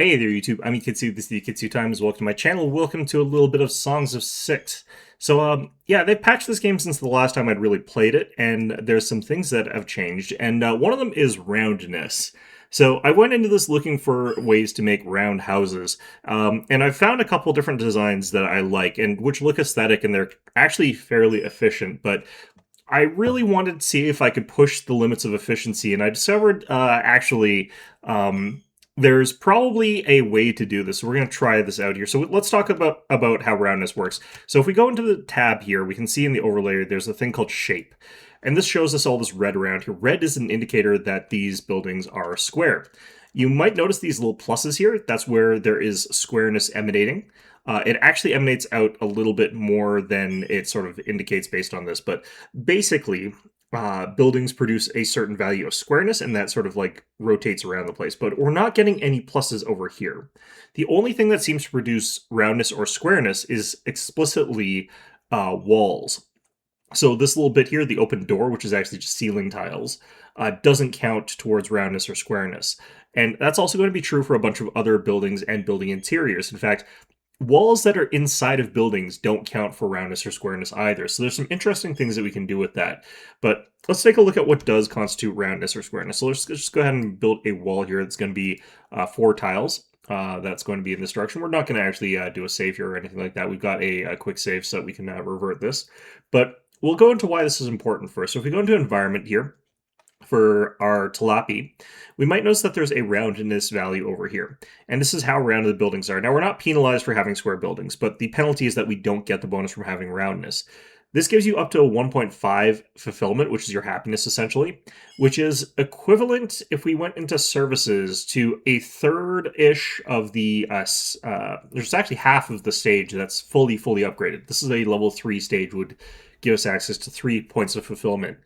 Hey there, YouTube. I'm Yukitsu. This is the Yukitsu Times. Welcome to my channel. Welcome to a little bit of Songs of Six. Yeah, they've patched this game since the last time I'd really played it, and there's some things that have changed, and one of them is roundness. So I went into this looking for ways to make round houses, and I've found a couple different designs that I like, and which look aesthetic, and they're actually fairly efficient, but I really wanted to see if I could push the limits of efficiency, and I discovered there's probably a way to do this. So we're going to try this out here. So let's talk about how roundness works. So if we go into the tab here, we can see in the overlay there's a thing called shape. And this shows us all this red around here. Red is an indicator that these buildings are square. You might notice these little pluses here. That's where there is squareness emanating. It actually emanates out a little bit more than it sort of indicates based on this. But basically, buildings produce a certain value of squareness, and that sort of like rotates around the place. But we're not getting any pluses over here. The only thing that seems to produce roundness or squareness is explicitly walls. So this little bit here, the open door, which is actually just ceiling tiles, doesn't count towards roundness or squareness. And that's also going to be true for a bunch of other buildings and building interiors. In fact, walls that are inside of buildings don't count for roundness or squareness either. So there's some interesting things that we can do with that. But let's take a look at what does constitute roundness or squareness. So let's just go ahead and build a wall here that's going to be 4 tiles. That's going to be in this direction. We're not going to actually do a save here or anything like that. We've got a quick save so that we can revert this. But we'll go into why this is important first. So if we go into environment here, for our tilapia, we might notice that there's a roundness value over here. And this is how rounded the buildings are. Now, we're not penalized for having square buildings, but the penalty is that we don't get the bonus from having roundness. This gives you up to a 1.5 fulfillment, which is your happiness, essentially, which is equivalent, if we went into services, to a third-ish of the... there's actually half of the stage that's fully upgraded. This is a level 3 stage, would give us access to 3 points of fulfillment.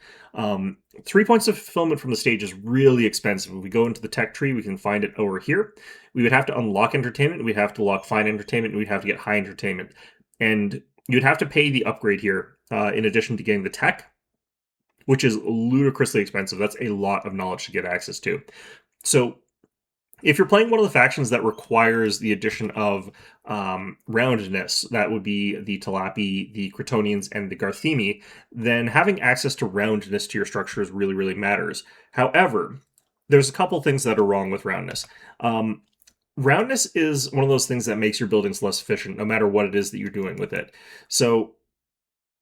3 points of fulfillment from the stage is really expensive. If we go into the tech tree, we can find it over here. We would have to unlock entertainment, we'd have to lock fine entertainment, and we'd have to get high entertainment. And you'd have to pay the upgrade here in addition to getting the tech, which is ludicrously expensive. That's a lot of knowledge to get access to. So if you're playing one of the factions that requires the addition of roundness, that would be the Tilapia, the Cretonians, and the Garthemi, then having access to roundness to your structures really matters. However, there's a couple things that are wrong with roundness. Roundness is one of those things that makes your buildings less efficient, no matter what it is that you're doing with it. So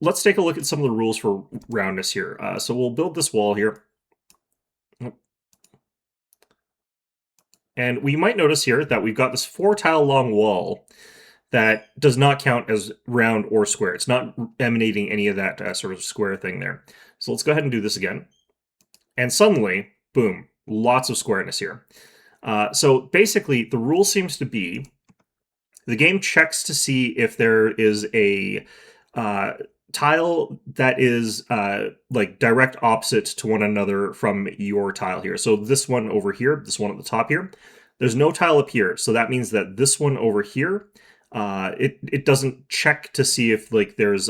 let's take a look at some of the rules for roundness here. So we'll build this wall here. And we might notice here that we've got this 4-tile long wall that does not count as round or square. It's not emanating any of that sort of square thing there. So let's go ahead and do this again. And suddenly, boom, lots of squareness here. So basically, the rule seems to be the game checks to see if there is a tile that is like direct opposite to one another from your tile here. So this one over here, this one at the top here, there's no tile up here. So that means that this one over here, it doesn't check to see if like there's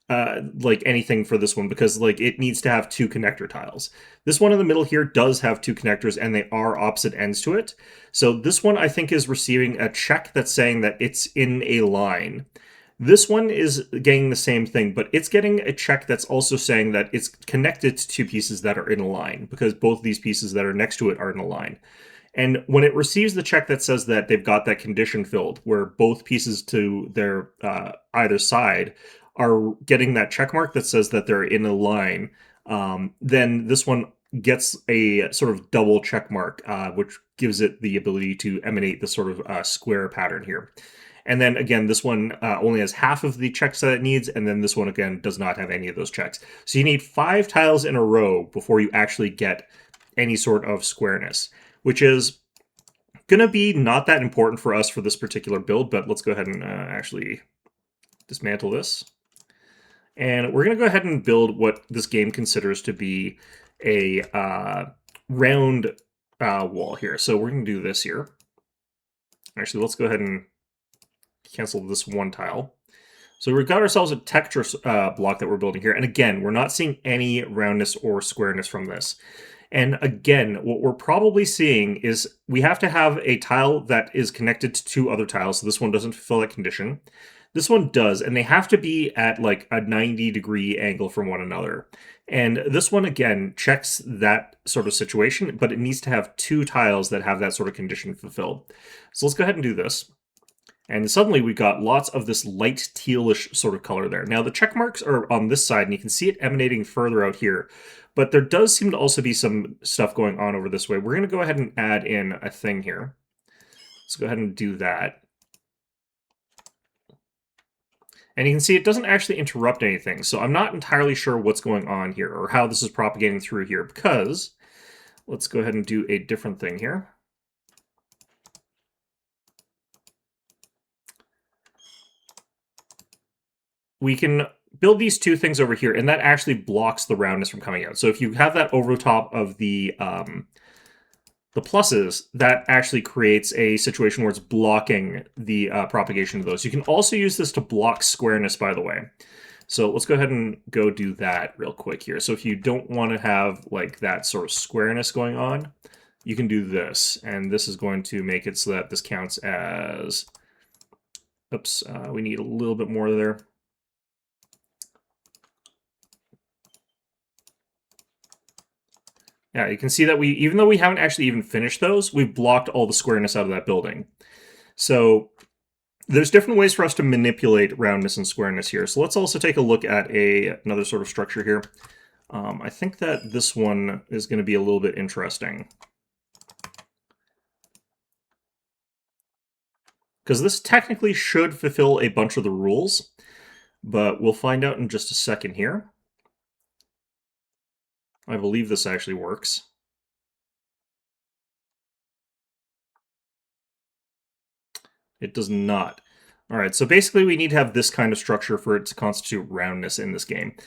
like anything for this one, because like it needs to have 2 connector tiles. This one in the middle here does have 2 connectors, and they are opposite ends to it. So this one I think is receiving a check that's saying that it's in a line. This one is getting the same thing, but it's getting a check that's also saying that it's connected to 2 pieces that are in a line, because both these pieces that are next to it are in a line. And when it receives the check that says that they've got that condition filled, where both pieces to their either side are getting that check mark that says that they're in a line, then this one gets a sort of double check mark, which gives it the ability to emanate the sort of square pattern here. And then again, this one only has half of the checks that it needs, and then this one again does not have any of those checks. So you need 5 tiles in a row before you actually get any sort of squareness, which is going to be not that important for us for this particular build, but let's go ahead and actually dismantle this. And we're going to go ahead and build what this game considers to be a round wall here. So we're going to do this here. Actually, let's go ahead and cancel this one tile. So we've got ourselves a texture block that we're building here. And again, we're not seeing any roundness or squareness from this. And again, what we're probably seeing is we have to have a tile that is connected to two other tiles. So this one doesn't fulfill that condition. This one does, and they have to be at like a 90-degree angle from one another. And this one, again, checks that sort of situation, but it needs to have two tiles that have that sort of condition fulfilled. So let's go ahead and do this. And suddenly we've got lots of this light tealish sort of color there. Now the check marks are on this side, and you can see it emanating further out here. But there does seem to also be some stuff going on over this way. We're going to go ahead and add in a thing here. Let's go ahead and do that. And you can see it doesn't actually interrupt anything. So I'm not entirely sure what's going on here or how this is propagating through here, because let's go ahead and do a different thing here. We can build these two things over here, and that actually blocks the roundness from coming out. So if you have that over the top of the pluses, that actually creates a situation where it's blocking the propagation of those. You can also use this to block squareness, by the way. So let's go ahead and go do that real quick here. So if you don't want to have like that sort of squareness going on, you can do this. And this is going to make it so that this counts as, oops, we need a little bit more there. Yeah, you can see that even though we haven't actually even finished those, we've blocked all the squareness out of that building. So there's different ways for us to manipulate roundness and squareness here. So let's also take a look at another sort of structure here. I think that this one is going to be a little bit interesting, because this technically should fulfill a bunch of the rules, but we'll find out in just a second here. I believe this actually works. It does not. All right, so basically we need to have this kind of structure for it to constitute roundness in this game.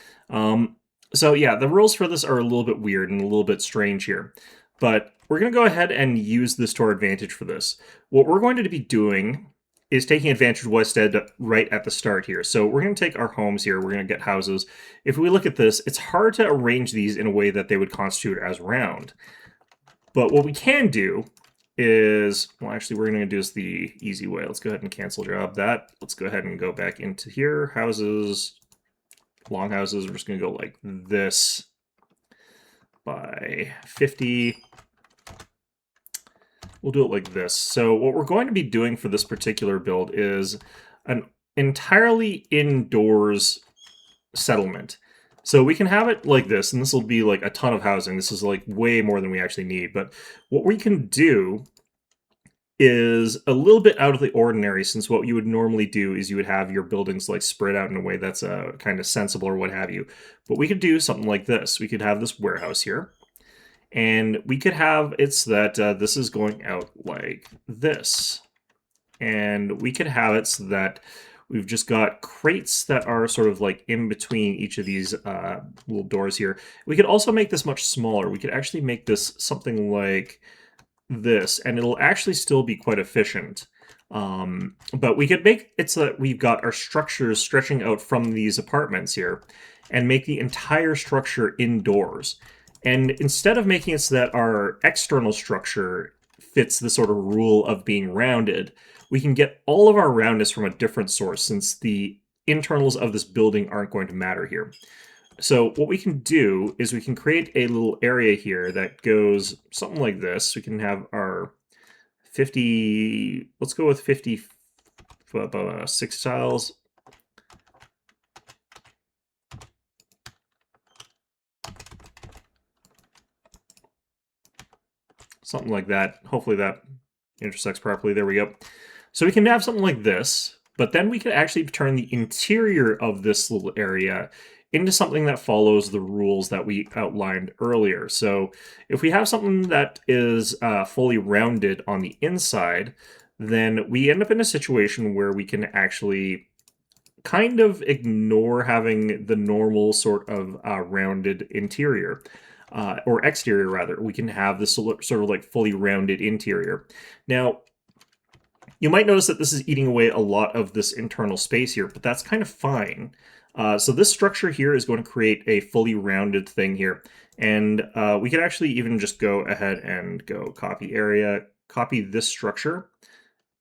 So yeah, the rules for this are a little bit weird and a little bit strange here, but we're going to go ahead and use this to our advantage for this. What we're going to be doing is taking advantage of what's said right at the start here. So we're going to take our homes here, we're going to get houses. If we look at this, it's hard to arrange these in a way that they would constitute as round. But what we can do is, well, actually, we're going to do this the easy way. Let's go ahead and cancel job that. Let's go ahead and go back into here. Houses, long houses. We're just going to go like this by 50. We'll do it like this. So what we're going to be doing for this particular build is an entirely indoors settlement. So we can have it like this, and this will be like a ton of housing. This is like way more than we actually need. But what we can do is a little bit out of the ordinary, since what you would normally do is you would have your buildings like spread out in a way that's kind of sensible or what have you. But we could do something like this. We could have this warehouse here, and we could have it so that this is going out like this. And we could have it so that we've just got crates that are sort of like in between each of these little doors here. We could also make this much smaller. We could actually make this something like this, and it'll actually still be quite efficient. But we could make it so that we've got our structures stretching out from these apartments here and make the entire structure indoors. And instead of making it so that our external structure fits the sort of rule of being rounded, we can get all of our roundness from a different source, since the internals of this building aren't going to matter here. So what we can do is we can create a little area here that goes something like this. We can have our 50, let's go with 56 tiles. Something like that. Hopefully that intersects properly. There we go. So we can have something like this, but then we can actually turn the interior of this little area into something that follows the rules that we outlined earlier. So if we have something that is fully rounded on the inside, then we end up in a situation where we can actually kind of ignore having the normal sort of rounded interior. Or exterior, rather. We can have this sort of like fully rounded interior. Now, you might notice that this is eating away a lot of this internal space here, but that's kind of fine. So this structure here is going to create a fully rounded thing here. And we could actually even just go ahead and go copy area, copy this structure,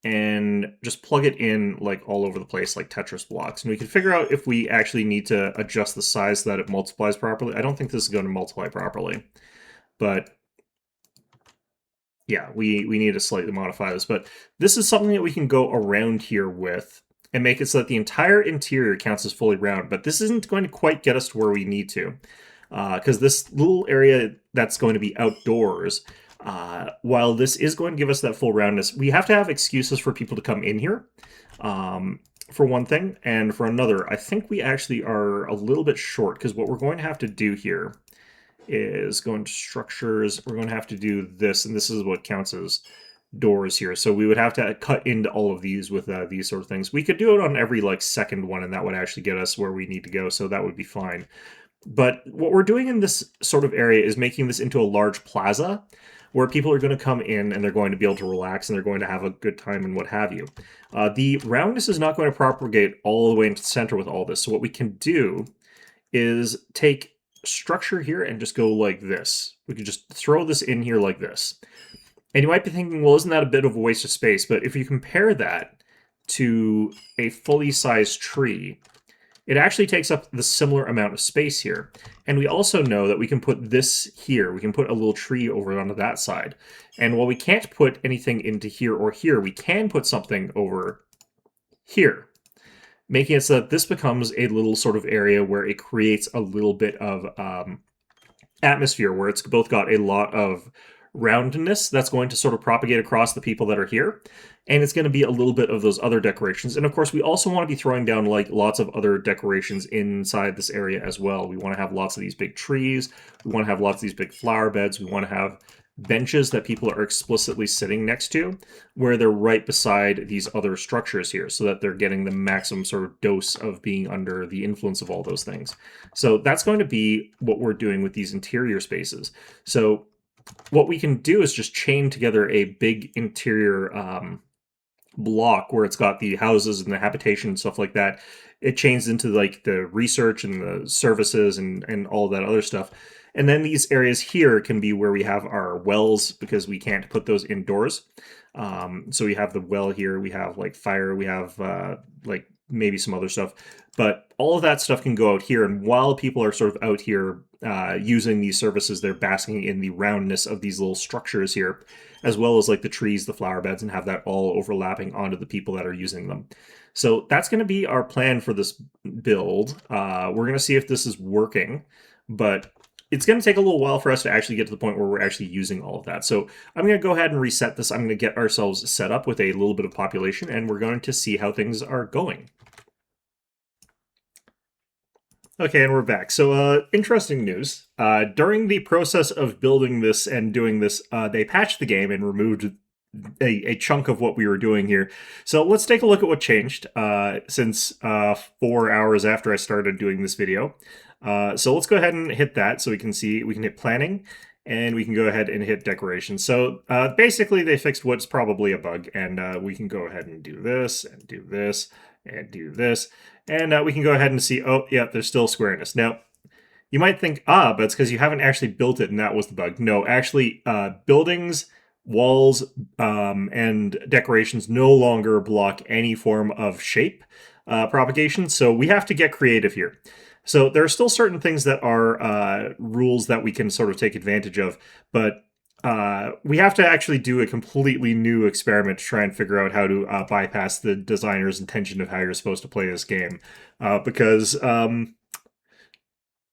and just plug it in like all over the place like Tetris blocks. And we can figure out if we actually need to adjust the size so that it multiplies properly. I don't think this is going to multiply properly, but yeah, we need to slightly modify this. But this is something that we can go around here with and make it so that the entire interior counts as fully round. But this isn't going to quite get us to where we need to, because this little area that's going to be outdoors, while this is going to give us that full roundness, we have to have excuses for people to come in here, for one thing. And for another, I think we actually are a little bit short, because what we're going to have to do here is go into structures. We're going to have to do this, and this is what counts as doors here. So we would have to cut into all of these with these sort of things. We could do it on every like second one, and that would actually get us where we need to go, so that would be fine. But what we're doing in this sort of area is making this into a large plaza where people are going to come in and they're going to be able to relax and they're going to have a good time and what have you. The roundness is not going to propagate all the way into the center with all this. So what we can do is take structure here and just go like this. We could just throw this in here like this. And you might be thinking, well, isn't that a bit of a waste of space? But if you compare that to a fully sized tree, it actually takes up the similar amount of space here. And we also know that we can put this here. We can put a little tree over onto that side. And while we can't put anything into here or here, we can put something over here, making it so that this becomes a little sort of area where it creates a little bit of atmosphere, where it's both got a lot of roundness that's going to sort of propagate across the people that are here, and it's going to be a little bit of those other decorations. And of course, we also want to be throwing down like lots of other decorations inside this area as well. We want to have lots of these big trees. We want to have lots of these big flower beds. We want to have benches that people are explicitly sitting next to, where they're right beside these other structures here, so that they're getting the maximum sort of dose of being under the influence of all those things. So that's going to be what we're doing with these interior spaces. So what we can do is just chain together a big interior block where it's got the houses and the habitation and stuff like that. It chains into like the research and the services and all that other stuff. And then these areas here can be where we have our wells, because we can't put those indoors. So we have the well here, we have like fire, we have like maybe some other stuff. But all of that stuff can go out here. And while people are sort of out here using these services, they're basking in the roundness of these little structures here, as well as like the trees, the flower beds, and have that all overlapping onto the people that are using them. So that's going to be our plan for this build. We're going to see if this is working, but it's going to take a little while for us to actually get to the point where we're actually using all of that. So I'm going to go ahead and reset this. I'm going to get ourselves set up with a little bit of population, and we're going to see how things are going. Okay, and we're back. So, interesting news. During the process of building this and doing this, they patched the game and removed a chunk of what we were doing here. So let's take a look at what changed since 4 hours after I started doing this video. So let's go ahead and hit that so we can see, we can hit planning, and we can go ahead and hit decoration. So basically they fixed what's probably a bug, and we can go ahead and do this, and do this, and do this. And we can go ahead and see, oh, yeah, there's still squareness. Now, you might think, but it's because you haven't actually built it and that was the bug. No, actually, buildings, walls, and decorations no longer block any form of shape propagation, so we have to get creative here. So there are still certain things that are rules that we can sort of take advantage of, but we have to actually do a completely new experiment to try and figure out how to bypass the designer's intention of how you're supposed to play this game. Because,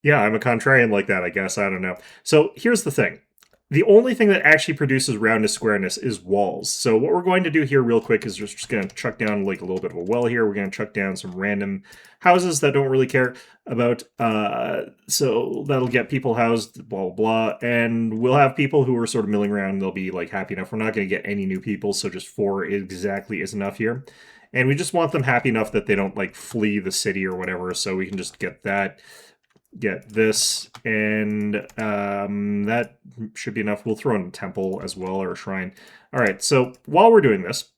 yeah, I'm a contrarian like that, I guess. I don't know. So here's the thing. The only thing that actually produces roundness squareness is walls. So what we're going to do here real quick is we're just going to chuck down like a little bit of a well here. We're going to chuck down some random houses that don't really care about. So that'll get people housed, blah, blah, blah. And we'll have people who are sort of milling around. They'll be like happy enough. We're not going to get any new people. So just 4 exactly is enough here. And we just want them happy enough that they don't like flee the city or whatever. So we can just get that. Get this, and that should be enough. We'll throw in a temple as well, or a shrine. All right, so while we're doing this,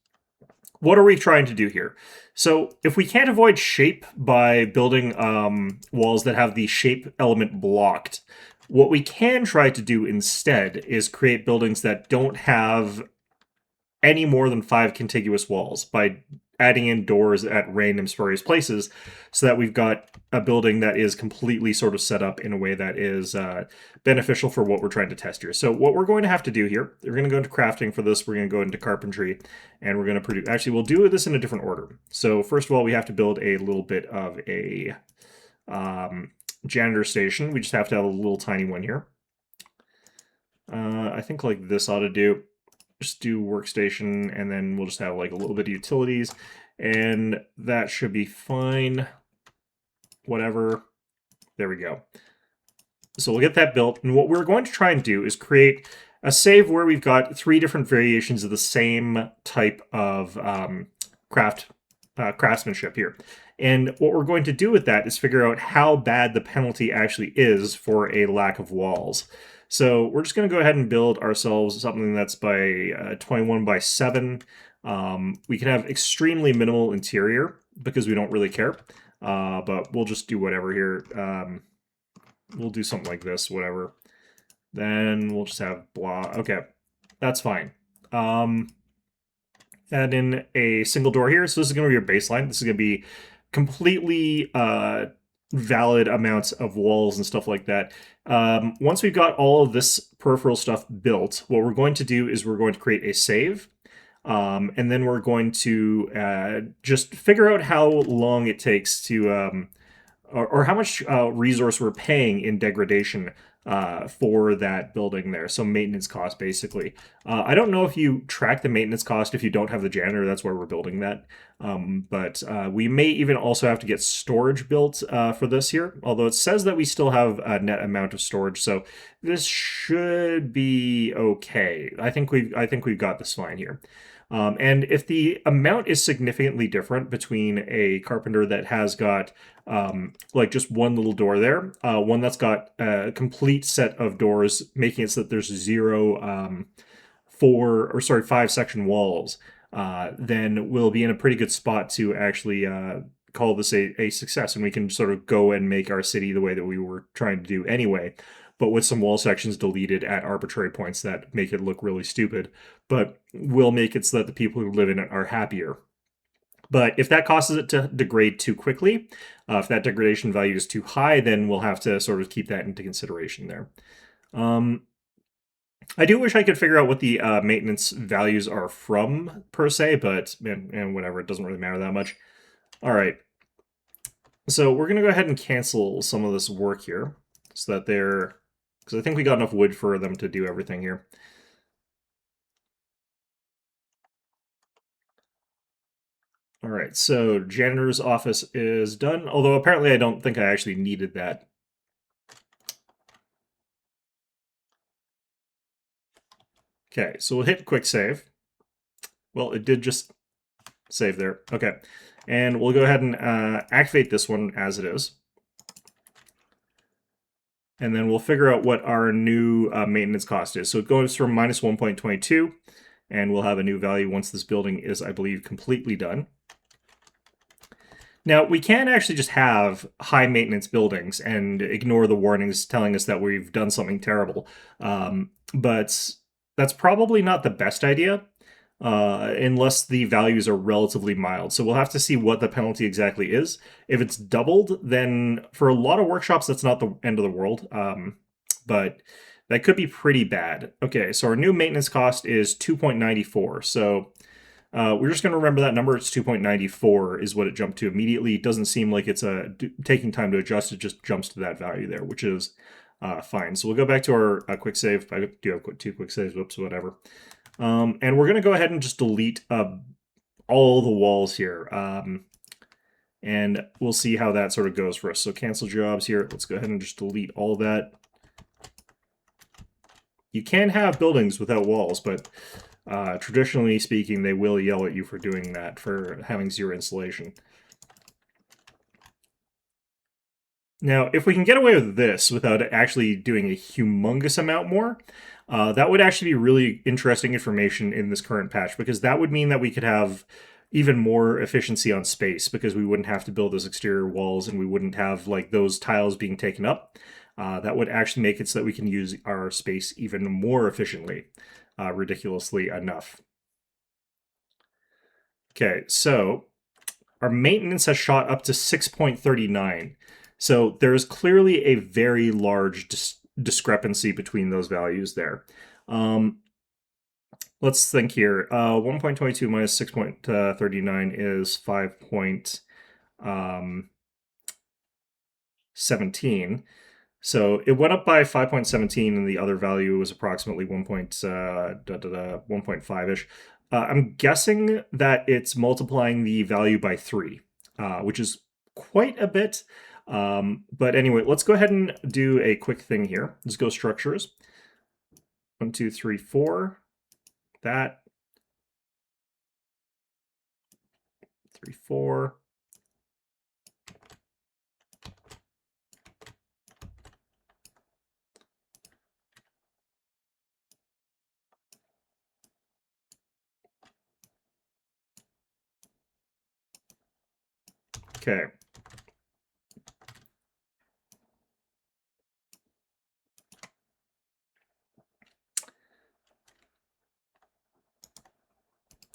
what are we trying to do here? So if we can't avoid shape by building walls that have the shape element blocked, what we can try to do instead is create buildings that don't have any more than 5 contiguous walls by adding in doors at random spurious places, so that we've got a building that is completely sort of set up in a way that is beneficial for what we're trying to test here. So what we're going to have to do here, we're going to go into crafting for this, we're going to go into carpentry, and we're going to produce, actually we'll do this in a different order. So first of all, we have to build a little bit of a janitor station. We just have to have a little tiny one here. I think like this ought to do. Just do workstation, and then we'll just have like a little bit of utilities, and that should be fine. Whatever. There we go. So we'll get that built, and what we're going to try and do is create a save where we've got 3 different variations of the same type of craftsmanship here. And what we're going to do with that is figure out how bad the penalty actually is for a lack of walls. So we're just going to go ahead and build ourselves something that's by 21 by 7. We can have extremely minimal interior because we don't really care. But we'll just do whatever here. We'll do something like this, whatever. Then we'll just have blah. Okay, that's fine. Add in a single door here. So this is going to be your baseline. This is going to be completely valid amounts of walls and stuff like that. Once we've got all of this peripheral stuff built, what we're going to do is we're going to create a save. And then we're going to just figure out how long it takes to, or how much resource we're paying in degradation for that building there. So maintenance cost, basically. I don't know if you track the maintenance cost if you don't have the janitor. That's why we're building that. But we may even also have to get storage built for this here. Although it says that we still have a net amount of storage, so this should be okay. I think we've got this fine here. And if the amount is significantly different between a carpenter that has got like just one little door there, one that's got a complete set of doors, making it so that there's 5 section walls, then we'll be in a pretty good spot to actually call this a success, and we can sort of go and make our city the way that we were trying to do anyway, but with some wall sections deleted at arbitrary points that make it look really stupid, but will make it so that the people who live in it are happier. But if that causes it to degrade too quickly, if that degradation value is too high, then we'll have to sort of keep that into consideration there. I do wish I could figure out what the maintenance values are from, per se, but and whatever, it doesn't really matter that much. All right. So we're going to go ahead and cancel some of this work here so that they're... because I think we got enough wood for them to do everything here. All right, so janitor's office is done, although apparently I don't think I actually needed that. Okay, so we'll hit quick save. Well, it did just save there. Okay, and we'll go ahead and activate this one as it is. And then we'll figure out what our new maintenance cost is. So it goes from minus 1.22, and we'll have a new value once this building is, I believe, completely done. Now, we can actually just have high maintenance buildings and ignore the warnings telling us that we've done something terrible. But that's probably not the best idea unless the values are relatively mild. So we'll have to see what the penalty exactly is. If it's doubled, then for a lot of workshops, that's not the end of the world. But that could be pretty bad. Okay, so our new maintenance cost is 2.94. So we're just going to remember that number. It's 2.94 is what it jumped to immediately. It doesn't seem like it's taking time to adjust. It just jumps to that value there, which is fine. So we'll go back to our quick save. I do have 2 quick saves. Whoops, whatever. And we're going to go ahead and just delete all the walls here. And we'll see how that sort of goes for us. So cancel jobs here. Let's go ahead and just delete all that. You can have buildings without walls, but traditionally speaking, they will yell at you for doing that, for having 0 insulation. Now, if we can get away with this without actually doing a humongous amount more, that would actually be really interesting information in this current patch, because that would mean that we could have even more efficiency on space because we wouldn't have to build those exterior walls and we wouldn't have like those tiles being taken up. That would actually make it so that we can use our space even more efficiently, ridiculously enough. Okay, so our maintenance has shot up to 6.39. So there's clearly a very large discrepancy between those values there. Let's think here. 1.22 minus 6.39 is 5.17. So it went up by 5.17, and the other value was approximately 1.5-ish. I'm guessing that it's multiplying the value by 3, which is quite a bit. But anyway, let's go ahead and do a quick thing here. Let's go structures. 1, 2, 3, 4. That. 3, 4. Okay.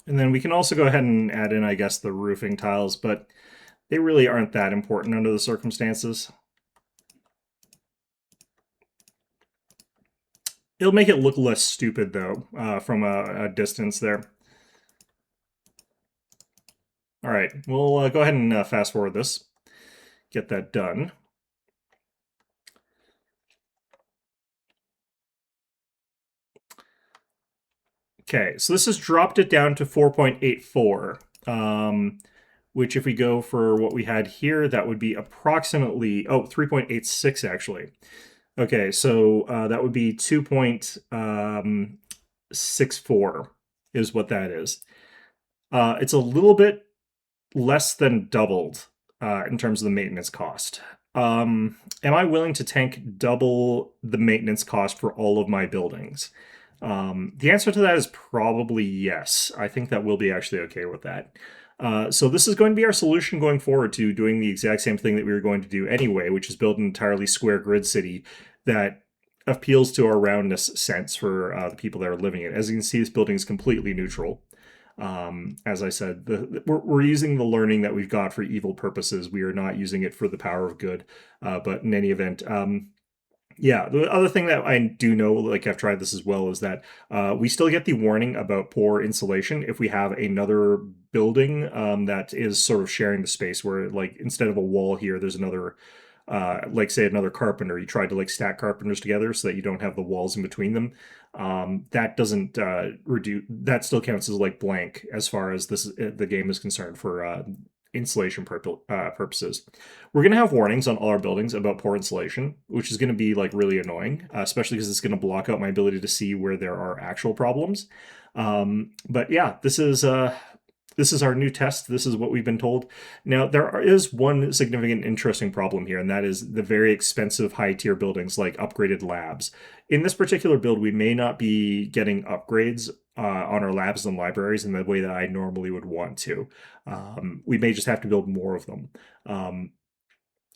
And then we can also go ahead and add in, I guess, the roofing tiles, but they really aren't that important under the circumstances. It'll make it look less stupid, though, from a distance there. All right, we'll go ahead and fast forward this. Get that done. Okay, so this has dropped it down to 4.84, which if we go for what we had here, that would be approximately, 3.86 actually. Okay, so that would be 2.64 is what that is. It's a little bit less than doubled in terms of the maintenance cost. Am I willing to tank double the maintenance cost for all of my buildings? The answer to that is probably yes. I think that we'll be actually okay with that. So this is going to be our solution going forward to doing the exact same thing that we were going to do anyway, which is build an entirely square grid city that appeals to our roundness sense for the people that are living in it. As you can see, this building is completely neutral. As I said, we're using the learning that we've got for evil purposes. We are not using it for the power of good. But in any event, yeah, the other thing that I do know, like I've tried this as well, is that we still get the warning about poor insulation if we have another building that is sort of sharing the space where, like, instead of a wall here, there's another, like, say, another carpenter. You tried to, like, stack carpenters together so that you don't have the walls in between them. That doesn't reduce, that still counts as, like, blank as far as the game is concerned for insulation purposes. We're going to have warnings on all our buildings about poor insulation, which is going to be like really annoying, especially because it's going to block out my ability to see where there are actual problems. But yeah, this is our new test. This is what we've been told. Now, there is one significant interesting problem here, and that is the very expensive high-tier buildings like upgraded labs. In this particular build, we may not be getting upgrades on our labs and libraries in the way that I normally would want to. We may just have to build more of them.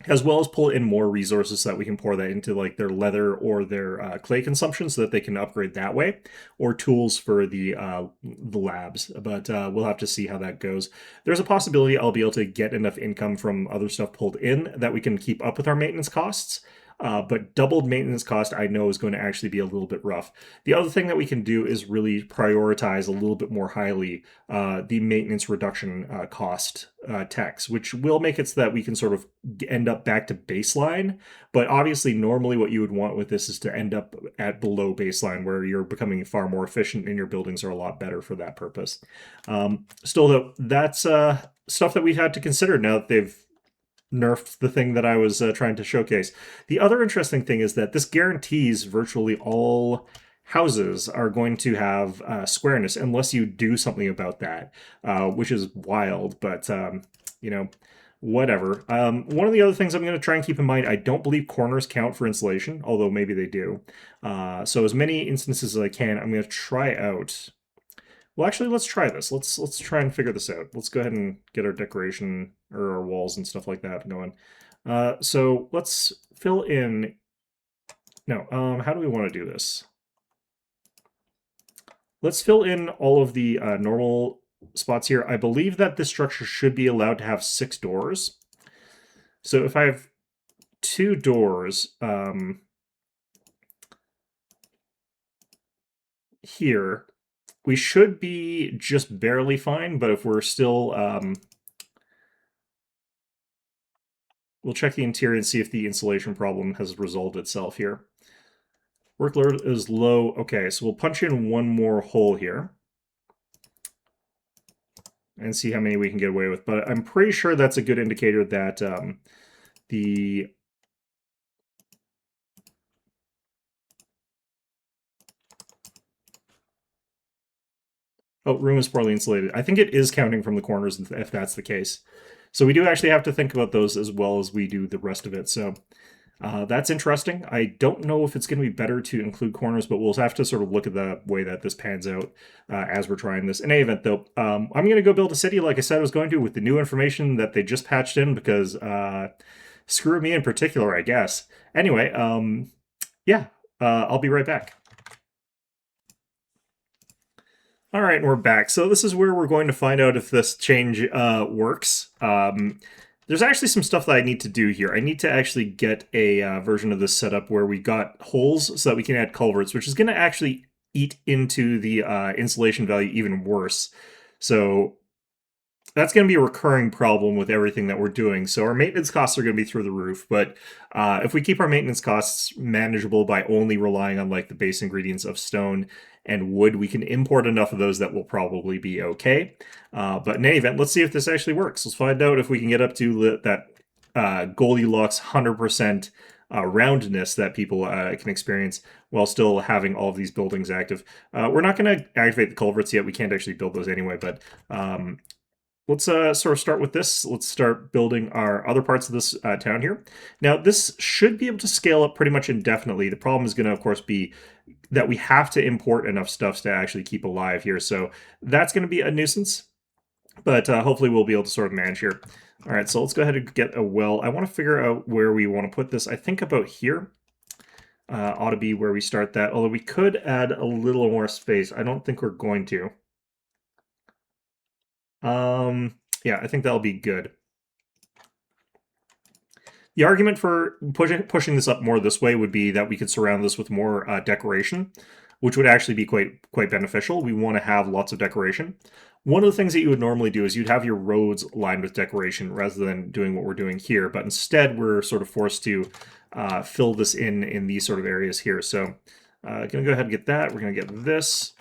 As well as pull in more resources so that we can pour that into like their leather or their clay consumption so that they can upgrade that way, or tools for the labs. But we'll have to see how that goes. There's a possibility I'll be able to get enough income from other stuff pulled in that we can keep up with our maintenance costs. But doubled maintenance cost, I know, is going to actually be a little bit rough. The other thing that we can do is really prioritize a little bit more highly the maintenance reduction cost techs, which will make it so that we can sort of end up back to baseline. But obviously, normally what you would want with this is to end up at below baseline, where you're becoming far more efficient and your buildings are a lot better for that purpose. Still, though, that's stuff that we've had to consider now that they've nerfed the thing that I was trying to showcase. The other interesting thing is that this guarantees virtually all houses are going to have squareness unless you do something about that, which is wild, but you know, whatever. One of the other things I'm going to try and keep in mind, I don't believe corners count for insulation, although maybe they do. So as many instances as I can, I'm going to try out Well, actually, let's try this. Let's try and figure this out. Let's go ahead and get our decoration or our walls and stuff like that going. So let's fill in. No, how do we want to do this? Let's fill in all of the normal spots here. I believe that this structure should be allowed to have 6 doors. So if I have 2 doors here, we should be just barely fine, but if we're still... we'll check the interior and see if the insulation problem has resolved itself here. Workload is low. Okay, so we'll punch in one more hole here and see how many we can get away with. But I'm pretty sure that's a good indicator that the... Oh, room is poorly insulated. I think it is counting from the corners if that's the case. So we do actually have to think about those as well as we do the rest of it. So that's interesting. I don't know if it's going to be better to include corners, but we'll have to sort of look at the way that this pans out as we're trying this. In any event, though, I'm going to go build a city like I said I was going to with the new information that they just patched in because screw me in particular, I guess. Anyway, yeah, I'll be right back. All right, and we're back. So this is where we're going to find out if this change works. There's actually some stuff that I need to do here. I need to actually get a version of this set up where we got holes so that we can add culverts, which is going to actually eat into the insulation value even worse. So that's going to be a recurring problem with everything that we're doing. So our maintenance costs are going to be through the roof. But if we keep our maintenance costs manageable by only relying on like the base ingredients of stone and wood, we can import enough of those that will probably be okay. But in any event, let's see if this actually works. Let's find out if we can get up to that Goldilocks 100% roundness that people can experience while still having all of these buildings active. We're not going to activate the culverts yet. We can't actually build those anyway, but let's sort of start with this. Let's start building our other parts of this town here. Now, this should be able to scale up pretty much indefinitely. The problem is going to, of course, be that we have to import enough stuff to actually keep alive here. So that's going to be a nuisance, but hopefully we'll be able to sort of manage here. All right, so let's go ahead and get a well. I want to figure out where we want to put this. I think about here ought to be where we start that, although we could add a little more space. I don't think we're going to. Yeah, I think that'll be good. The argument for pushing this up more this way would be that we could surround this with more decoration, which would actually be quite beneficial. We want to have lots of decoration. One of the things that you would normally do is you'd have your roads lined with decoration rather than doing what we're doing here, but instead we're sort of forced to fill this in these sort of areas here. So going to go ahead and get that. We're going to get this.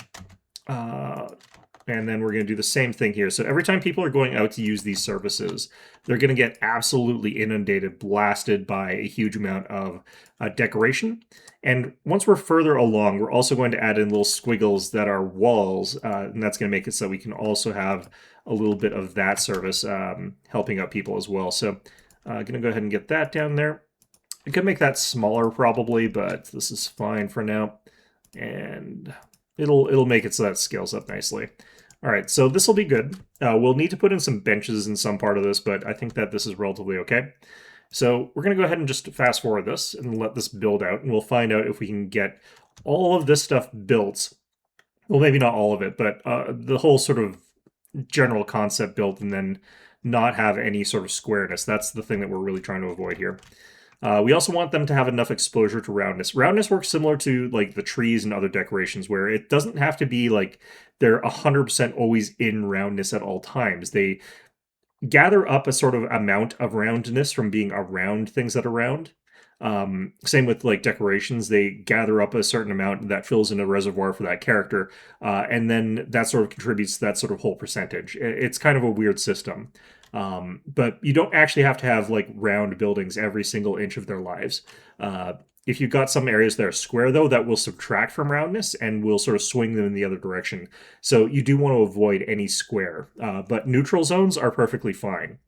And then we're going to do the same thing here. So every time people are going out to use these services, they're going to get absolutely inundated, blasted by a huge amount of decoration. And once we're further along, we're also going to add in little squiggles that are walls, and that's going to make it so we can also have a little bit of that service helping out people as well. So I'm going to go ahead and get that down there. I could make that smaller probably, but this is fine for now. And it'll make it so that scales up nicely. All right, so this will be good. We'll need to put in some benches in some part of this, but I think that this is relatively okay. So we're going to go ahead and just fast forward this and let this build out, and we'll find out if we can get all of this stuff built. Well, maybe not all of it, but the whole sort of general concept built and then not have any sort of squareness. That's the thing that we're really trying to avoid here. We also want them to have enough exposure to roundness. Roundness works similar to like the trees and other decorations where it doesn't have to be like they're 100% always in roundness at all times. They gather up a sort of amount of roundness from being around things that are round. Same with like decorations, they gather up a certain amount that fills in a reservoir for that character, and then that sort of contributes to that sort of whole percentage. It's kind of a weird system. But you don't actually have to have like round buildings every single inch of their lives. If you've got some areas that are square, though, that will subtract from roundness and will sort of swing them in the other direction. So you do want to avoid any square, but neutral zones are perfectly fine.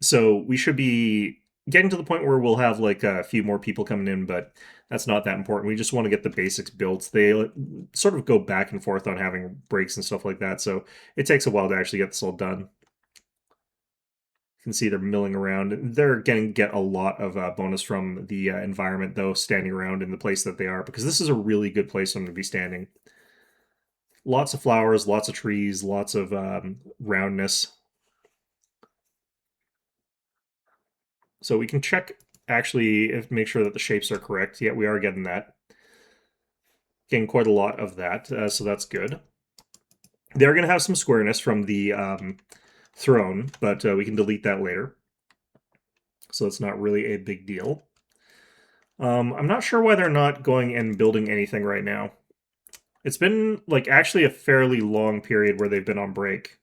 So we should be getting to the point where we'll have like a few more people coming in, but that's not that important. We just want to get the basics built. They sort of go back and forth on having breaks and stuff like that, so it takes a while to actually get this all done. You can see they're milling around. They're going to get a lot of bonus from the environment, though, standing around in the place that they are, because this is a really good place for them to be standing. Lots of flowers, lots of trees, lots of roundness. So we can check, actually, if make sure that the shapes are correct. Yeah, we are getting that. Getting quite a lot of that, so that's good. They're going to have some squareness from the throne, but we can delete that later. So it's not really a big deal. I'm not sure why they're not going and building anything right now. It's been, like, actually a fairly long period where they've been on break.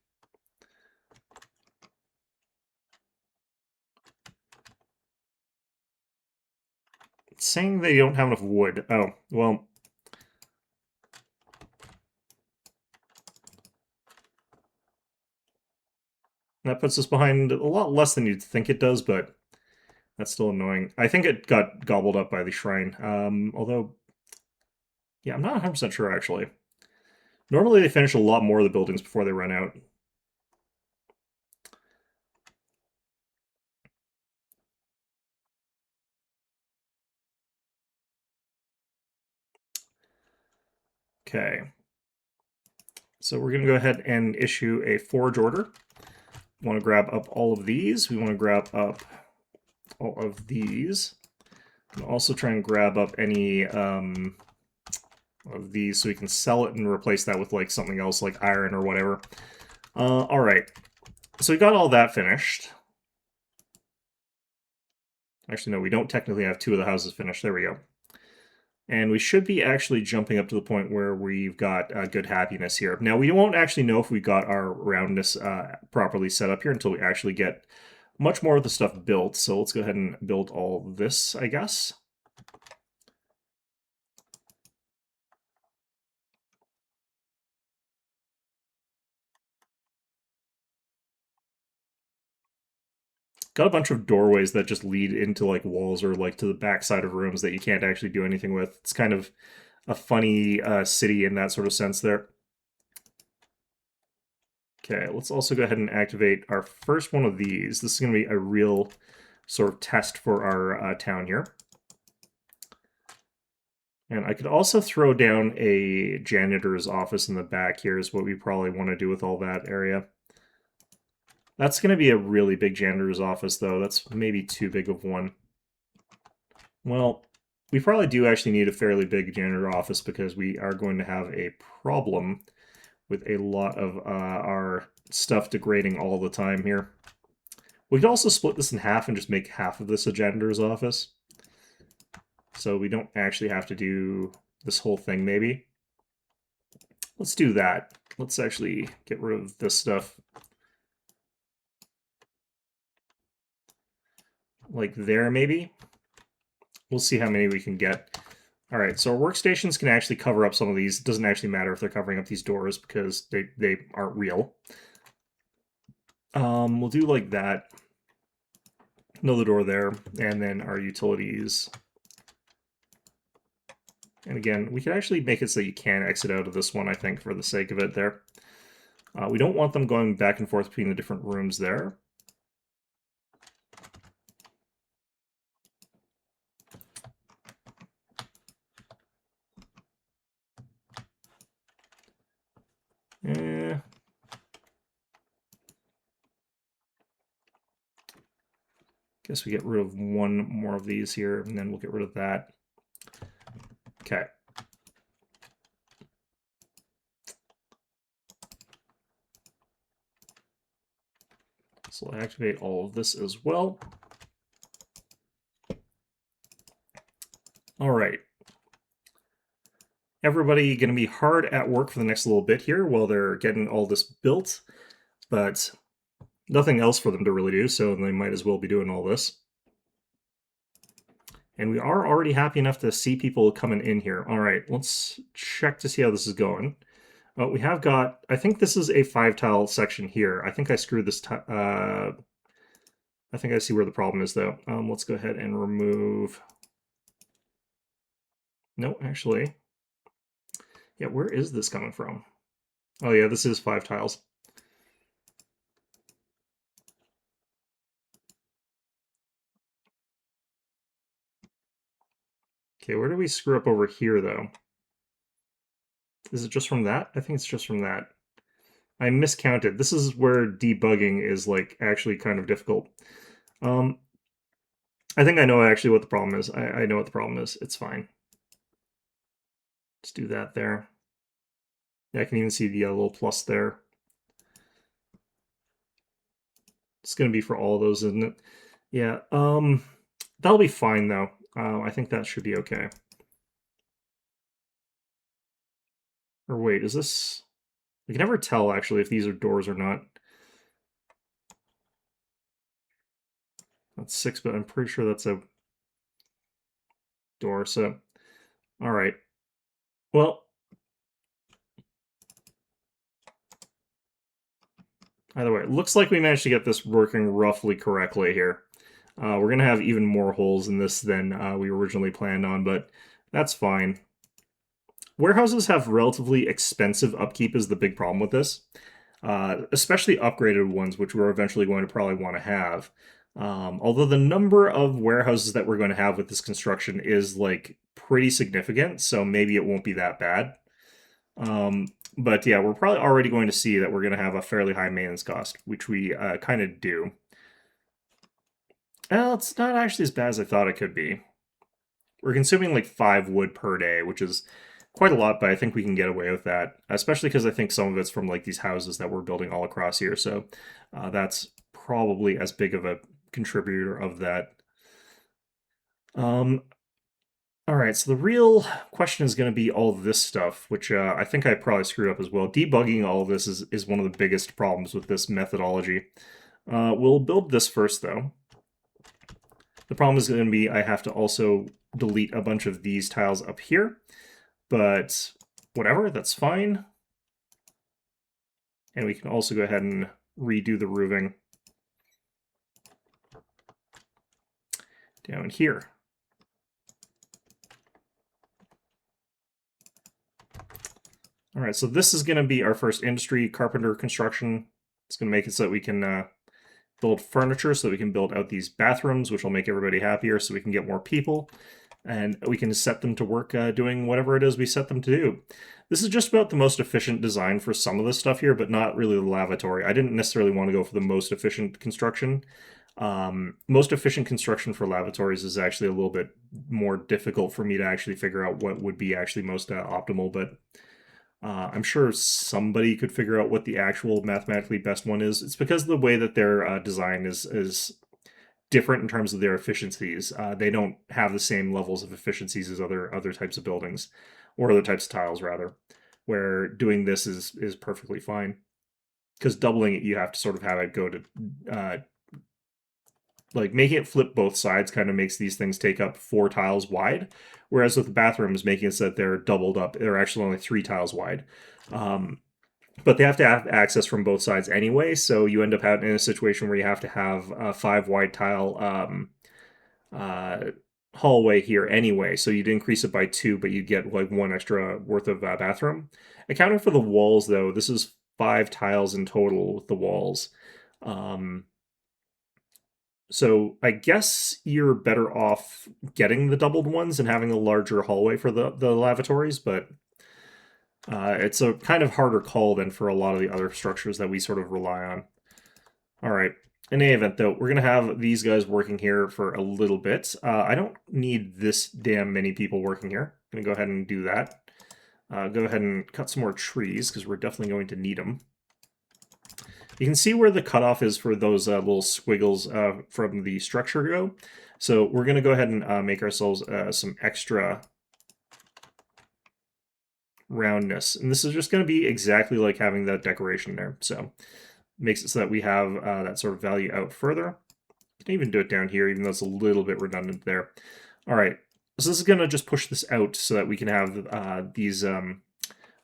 It's saying they don't have enough wood. Oh, well. That puts us behind a lot less than you'd think it does, but that's still annoying. I think it got gobbled up by the shrine. Although, yeah, I'm not 100% sure, actually. Normally they finish a lot more of the buildings before they run out. Okay. So we're going to go ahead and issue a forge order. We want to grab up all of these. We want to grab up all of these. And also try and grab up any of these so we can sell it and replace that with like something else like iron or whatever. All right. So we got all that finished. Actually, no, we don't technically have two of the houses finished. There we go. And we should be actually jumping up to the point where we've got good happiness here. Now, we won't actually know if we got our roundness properly set up here until we actually get much more of the stuff built. So let's go ahead and build all this, I guess. Got a bunch of doorways that just lead into like walls or like to the back side of rooms that you can't actually do anything with. It's kind of a funny city in that sort of sense there. Okay, let's also go ahead and activate our first one of these. This is going to be a real sort of test for our town here. And I could also throw down a janitor's office in the back here is what we probably want to do with all that area. That's going to be a really big janitor's office, though. That's maybe too big of one. Well, we probably do actually need a fairly big janitor office because we are going to have a problem with a lot of our stuff degrading all the time here. We could also split this in half and just make half of this a janitor's office. So we don't actually have to do this whole thing, maybe. Let's do that. Let's actually get rid of this stuff. Like there, maybe? We'll see how many we can get. All right, so our workstations can actually cover up some of these. It doesn't actually matter if they're covering up these doors because they aren't real. We'll do like that. Another door there, and then our utilities. And again, we could actually make it so you can exit out of this one, I think, for the sake of it there. We don't want them going back and forth between the different rooms there. Guess we get rid of one more of these here, and then we'll get rid of that. Okay. So I'll activate all of this as well. All right. Everybody going to be hard at work for the next little bit here while they're getting all this built, but nothing else for them to really do, so they might as well be doing all this. And we are already happy enough to see people coming in here. All right, let's check to see how this is going. We have got, I think this is a 5-tile section here. I think I screwed this, I think I see where the problem is, though. Let's go ahead and remove... No, actually. Yeah, where is this coming from? Oh, yeah, this is 5 tiles. Okay, where do we screw up over here, though? Is it just from that? I think it's just from that. I miscounted. This is where debugging is, like, actually kind of difficult. I think I know actually what the problem is. I know what the problem is. It's fine. Let's do that there. Yeah, I can even see the little plus there. It's going to be for all of those, isn't it? Yeah, that'll be fine, though. I think that should be okay. Or wait, is this... I can never tell, actually, if these are doors or not. That's 6, but I'm pretty sure that's a door, so... Alright. Well... Either way, it looks like we managed to get this working roughly correctly here. We're going to have even more holes in this than we originally planned on, but that's fine. Warehouses have relatively expensive upkeep is the big problem with this, especially upgraded ones, which we're eventually going to probably want to have. Although the number of warehouses that we're going to have with this construction is like pretty significant, so maybe it won't be that bad. But yeah, we're probably already going to see that we're going to have a fairly high maintenance cost, which we kind of do. Well, it's not actually as bad as I thought it could be. We're consuming like 5 wood per day, which is quite a lot, but I think we can get away with that, especially because I think some of it's from like these houses that we're building all across here, so that's probably as big of a contributor of that. All right, so the real question is going to be all this stuff, which I think I probably screwed up as well. Debugging all of this is one of the biggest problems with this methodology. We'll build this first, though. The problem is going to be I have to also delete a bunch of these tiles up here, but whatever, that's fine. And we can also go ahead and redo the roofing down here. All right, so this is going to be our first industry carpenter construction. It's going to make it so that we can build furniture, so that we can build out these bathrooms, which will make everybody happier, so we can get more people, and we can set them to work doing whatever it is we set them to do. This is just about the most efficient design for some of this stuff here, but not really the lavatory. I didn't necessarily want to go for the most efficient construction. Most efficient construction for lavatories is actually a little bit more difficult for me to actually figure out what would be actually most optimal, but I'm sure somebody could figure out what the actual mathematically best one is. It's because the way that their design is different in terms of their efficiencies. They don't have the same levels of efficiencies as other types of buildings, or other types of tiles rather, where doing this is perfectly fine. Because doubling it, you have to sort of have it go to like making it flip both sides kind of makes these things take up 4 tiles wide, whereas with the bathrooms, making it so that they're doubled up, they're actually only 3 tiles wide. But they have to have access from both sides anyway, so you end up in a situation where you have to have a 5 wide tile hallway here anyway, so you'd increase it by 2, but you'd get like 1 extra worth of bathroom. Accounting for the walls, though, this is 5 tiles in total with the walls. So I guess you're better off getting the doubled ones and having a larger hallway for the lavatories, but it's a kind of harder call than for a lot of the other structures that we sort of rely on. All right. In any event, though, we're going to have these guys working here for a little bit. I don't need this damn many people working here. I'm going to go ahead and do that. Go ahead and cut some more trees, because we're definitely going to need them. You can see where the cutoff is for those little squiggles from the structure go. So we're going to go ahead and make ourselves some extra roundness. And this is just going to be exactly like having that decoration there. So makes it so that we have that sort of value out further. You can even do it down here, even though it's a little bit redundant there. All right, so this is going to just push this out so that we can have these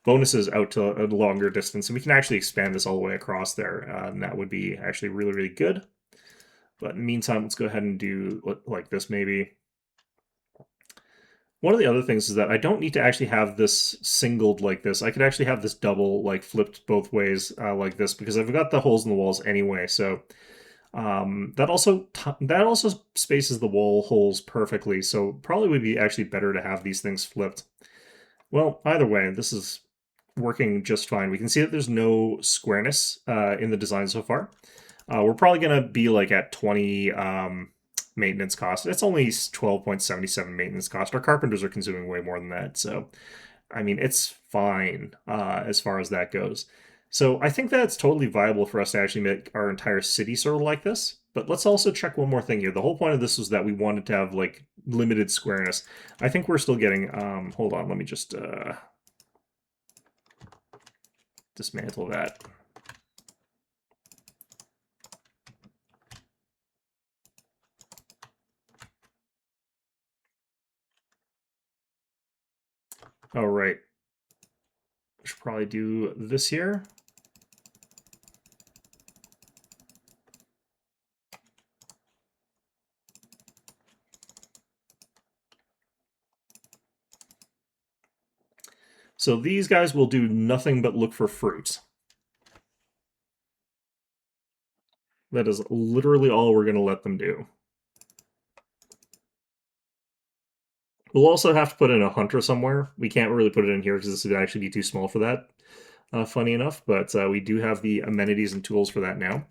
bonuses out to a longer distance, and we can actually expand this all the way across there, and that would be actually really, really good. But in the meantime, let's go ahead and do like this maybe. One of the other things is that I don't need to actually have this singled like this. I could actually have this double, like flipped both ways like this, because I've got the holes in the walls anyway. So that also spaces the wall holes perfectly. So probably would be actually better to have these things flipped. Well, either way, this is working just fine. We can see that there's no squareness in the design so far. We're probably going to be like at 20 maintenance cost. It's only 12.77 maintenance cost. Our carpenters are consuming way more than that. So, I mean, it's fine as far as that goes. So I think that's totally viable for us to actually make our entire city sort of like this. But let's also check one more thing here. The whole point of this was that we wanted to have like limited squareness. I think we're still getting, hold on, let me just dismantle that. All right. Should probably do this here. So these guys will do nothing but look for fruit. That is literally all we're going to let them do. We'll also have to put in a hunter somewhere. We can't really put it in here because this would actually be too small for that, funny enough. But we do have the amenities and tools for that now.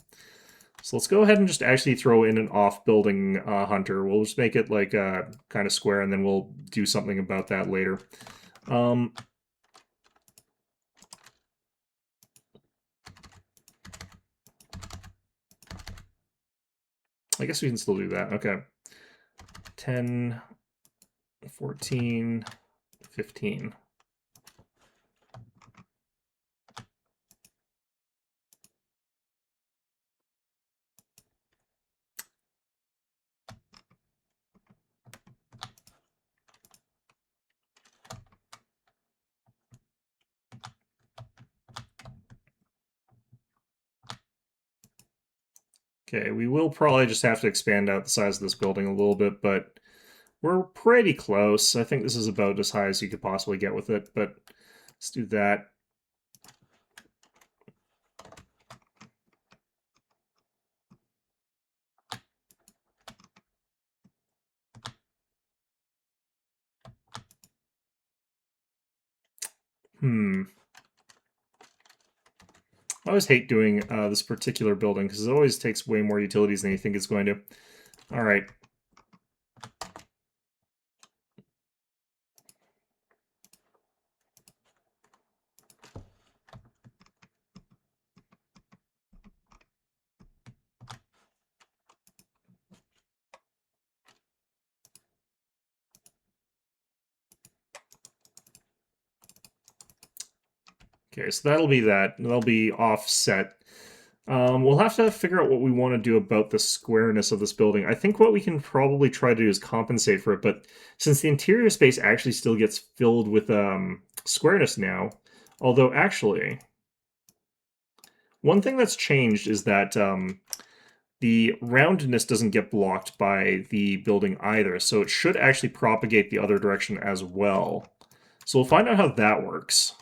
So let's go ahead and just actually throw in an off-building hunter. We'll just make it like kind of square, and then we'll do something about that later. I guess we can still do that. Okay. 10, 14, 15. Okay, we will probably just have to expand out the size of this building a little bit, but we're pretty close. I think this is about as high as you could possibly get with it, but let's do that. I always hate doing this particular building because it always takes way more utilities than you think it's going to. All right. Okay, so that'll be that. That'll be offset. We'll have to figure out what we want to do about the squareness of this building. I think what we can probably try to do is compensate for it, but since the interior space actually still gets filled with squareness now, although actually, one thing that's changed is that the roundness doesn't get blocked by the building either, so it should actually propagate the other direction as well. So we'll find out how that works.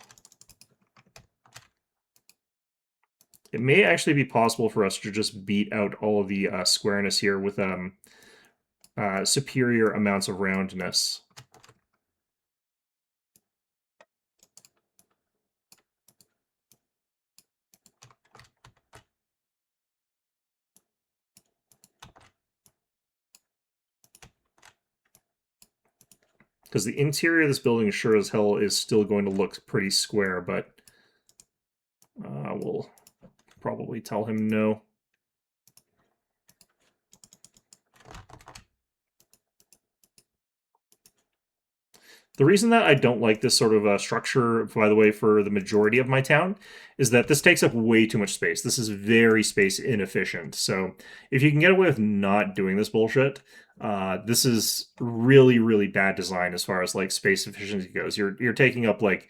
It may actually be possible for us to just beat out all of the squareness here with superior amounts of roundness. Because the interior of this building sure as hell is still going to look pretty square, but we'll probably tell him no. The reason that I don't like this sort of structure, by the way, for the majority of my town, is that this takes up way too much space. This is very space inefficient. So if you can get away with not doing this bullshit, this is really, really bad design as far as like space efficiency goes. You're taking up like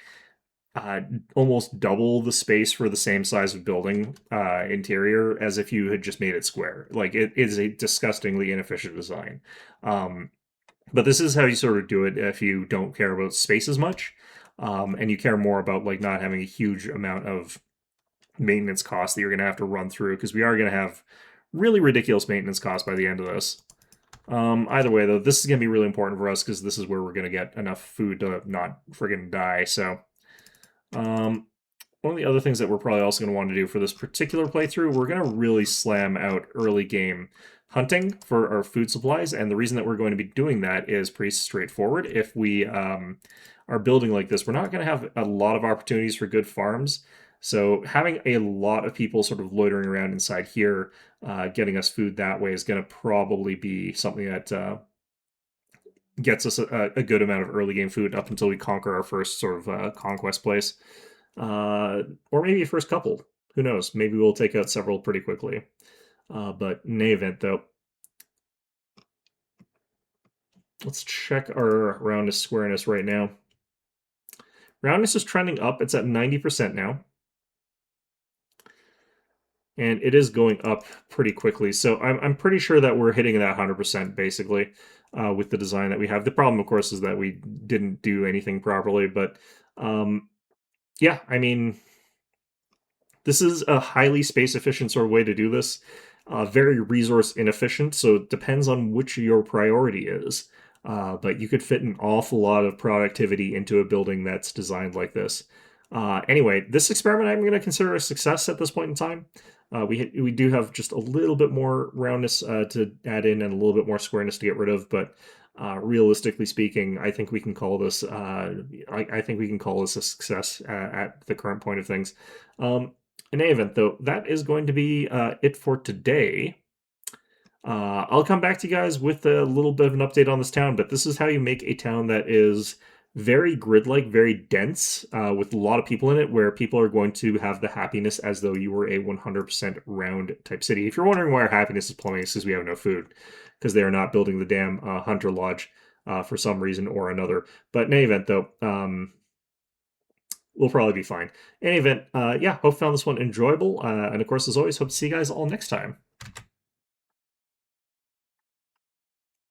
uh, almost double the space for the same size of building interior as if you had just made it square. Like it is a disgustingly inefficient design. Um, but this is how you sort of do it if you don't care about space as much, and you care more about like not having a huge amount of maintenance costs that you're going to have to run through because we are going to have really ridiculous maintenance costs by the end of this. Either way, though, this is going to be really important for us because this is where we're going to get enough food to not friggin' die. So, um, one of the other things that we're probably also going to want to do for this particular playthrough, we're going to really slam out early game hunting for our food supplies. And the reason that we're going to be doing that is pretty straightforward. If we are building like this, we're not going to have a lot of opportunities for good farms. So having a lot of people sort of loitering around inside here, getting us food that way is going to probably be something that gets us a good amount of early game food up until we conquer our first sort of conquest place, or maybe a first couple. Who knows? Maybe we'll take out several pretty quickly. But in any event, though, let's check our roundness squareness right now. Roundness is trending up. It's at 90% now. And it is going up pretty quickly. So I'm pretty sure that we're hitting that 100% basically with the design that we have. The problem, of course, is that we didn't do anything properly. But yeah, I mean, this is a highly space efficient sort of way to do this. Very resource inefficient, so it depends on which your priority is. But you could fit an awful lot of productivity into a building that's designed like this. Anyway, this experiment I'm going to consider a success at this point in time. We do have just a little bit more roundness to add in and a little bit more squareness to get rid of, but realistically speaking, I think we can call this. I think we can call this a success at the current point of things. In any event, though, that is going to be it for today. I'll come back to you guys with a little bit of an update on this town, but this is how you make a town that is very grid-like, very dense, with a lot of people in it, where people are going to have the happiness as though you were a 100% round type city. If you're wondering why our happiness is plummeting, it's because we have no food, because they are not building the damn Hunter Lodge for some reason or another. But in any event, though, we'll probably be fine. In any event, yeah, hope you found this one enjoyable. And of course, as always, hope to see you guys all next time.